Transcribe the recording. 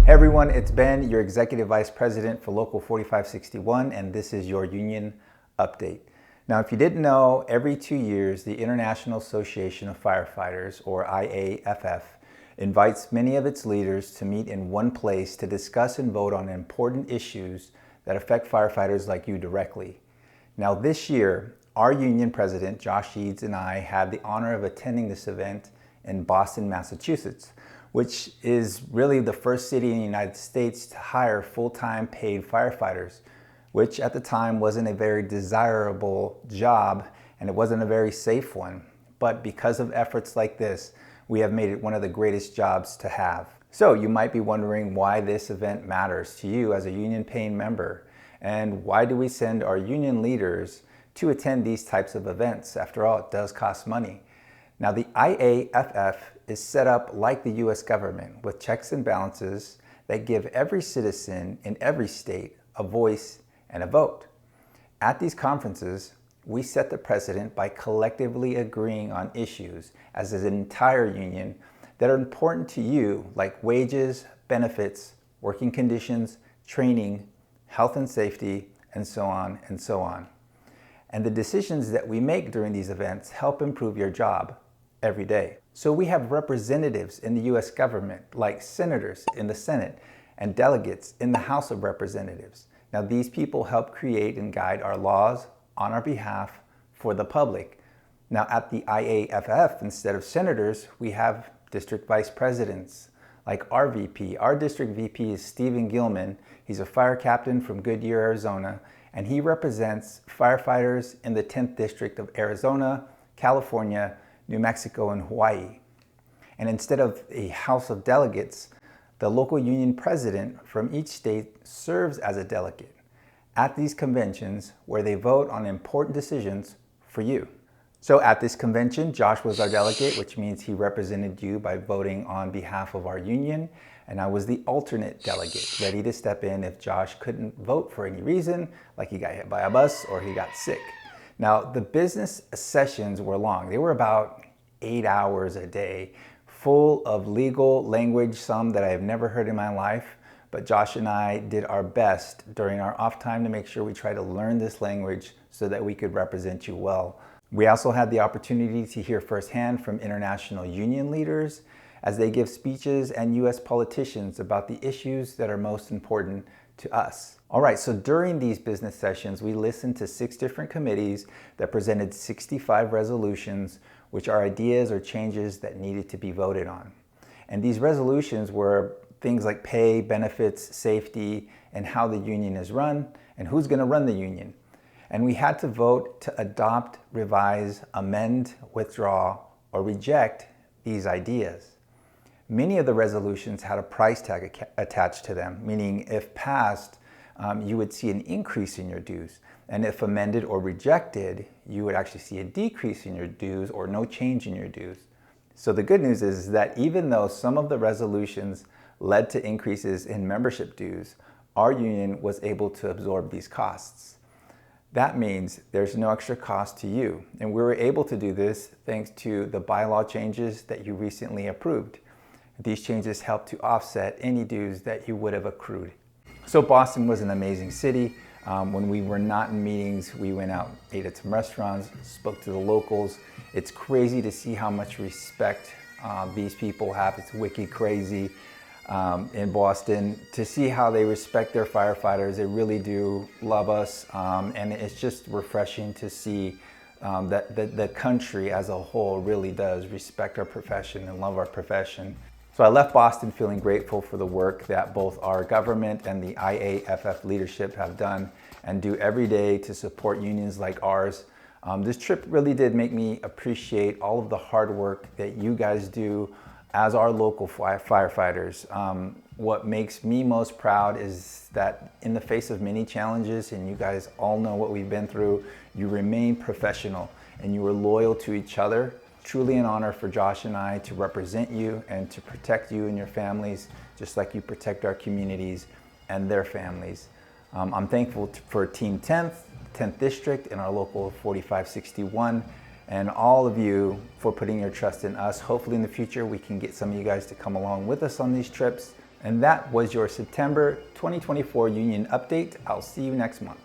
Hey everyone, it's Ben, your Executive Vice President for Local 4561, and this is your union update. Now, if you didn't know, every 2 years, the International Association of Firefighters, or IAFF, invites many of its leaders to meet in one place to discuss and vote on important issues that affect firefighters like you directly. Now, this year, our Union President Josh Eads and I had the honor of attending this event in Boston, Massachusetts, which is really the first city in the United States to hire full-time paid firefighters, which at the time wasn't a very desirable job and it wasn't a very safe one. But because of efforts like this, we have made it one of the greatest jobs to have. So you might be wondering why this event matters to you as a union paying member, and why do we send our union leaders to attend these types of events? After all, it does cost money. Now, the IAFF is set up like the US government with checks and balances that give every citizen in every state a voice and a vote. At these conferences, we set the precedent by collectively agreeing on issues as an entire union that are important to you, like wages, benefits, working conditions, training, health and safety, and so on and so on. And the decisions that we make during these events help improve your job every day. So we have representatives in the US government, like senators in the Senate and delegates in the House of Representatives. Now, these people help create and guide our laws on our behalf for the public. Now, at the IAFF, instead of senators, we have district vice presidents, like our VP. Our district VP is Stephen Gilman. He's a fire captain from Goodyear, Arizona, and he represents firefighters in the 10th District of Arizona, California, New Mexico, and Hawaii. And instead of a House of Delegates, the local union president from each state serves as a delegate at these conventions where they vote on important decisions for you. So at this convention, Josh was our delegate, which means he represented you by voting on behalf of our union, and I was the alternate delegate, ready to step in if Josh couldn't vote for any reason, like he got hit by a bus or he got sick. Now, the business sessions were long. They were about 8 hours a day, full of legal language, some that I have never heard in my life. But Josh and I did our best during our off time to make sure we try to learn this language so that we could represent you well. We also had the opportunity to hear firsthand from international union leaders as they give speeches and US politicians about the issues that are most important to us. All right, so during these business sessions, we listened to 6 different committees that presented 65 resolutions, which are ideas or changes that needed to be voted on. And these resolutions were things like pay, benefits, safety, and how the union is run, and who's going to run the union. And we had to vote to adopt, revise, amend, withdraw, or reject these ideas. Many of the resolutions had a price tag attached to them, meaning if passed, you would see an increase in your dues. And if amended or rejected, you would actually see a decrease in your dues or no change in your dues. So the good news is that even though some of the resolutions led to increases in membership dues, our union was able to absorb these costs. That means there's no extra cost to you. And we were able to do this thanks to the bylaw changes that you recently approved. These changes help to offset any dues that you would have accrued. So Boston was an amazing city. When we were not in meetings, we went out, ate at some restaurants, spoke to the locals. It's crazy to see how much respect these people have. It's wicked crazy in Boston to see how they respect their firefighters. They really do love us, and it's just refreshing to see that the country as a whole really does respect our profession and love our profession. So I left Boston feeling grateful for the work that both our government and the IAFF leadership have done and do every day to support unions like ours. This trip really did make me appreciate all of the hard work that you guys do as our local firefighters. What makes me most proud is that in the face of many challenges, and you guys all know what we've been through, you remain professional and you are loyal to each other. Truly an honor for Josh and I to represent you and to protect you and your families, just like you protect our communities and their families. I'm thankful for Team 10th District and our local 4561, and all of you for putting your trust in us. Hopefully in the future we can get some of you guys to come along with us on these trips And that was your September 2024 union update. I'll see you next month.